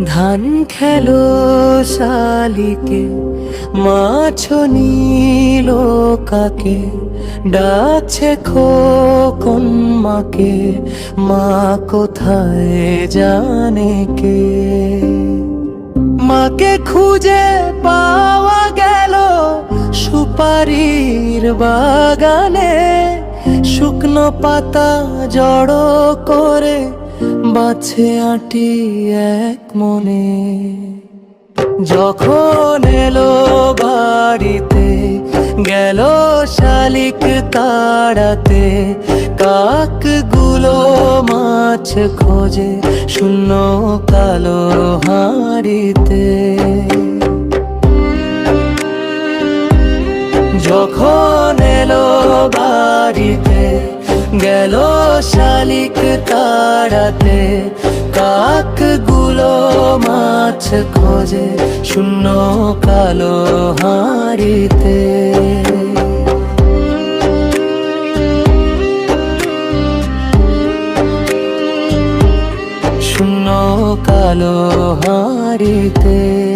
ধান খেলো শালিকে, মাছ নীল কাকে, ডাকছে খোকন মাকে, মা কোথায় জানে কে। মাকে খুঁজে পাওয়া গেল সুপারির বাগানে, শুকনো পাতা জড়ো করে বাছে আঁটি এক মনে। যখন এলো বাড়িতে গেল শালিক তাড়াতে, কাকগুলো মাছ খোঁজে শূন্য কালো হাঁড়িতে। যখন এলো বাড়িতে গেল শালিক তাড়াতে, কাকগুলো মাছ খোঁজে শূন্য কালো হাঁড়িতে। শূন্য কালো হাঁড়িতে।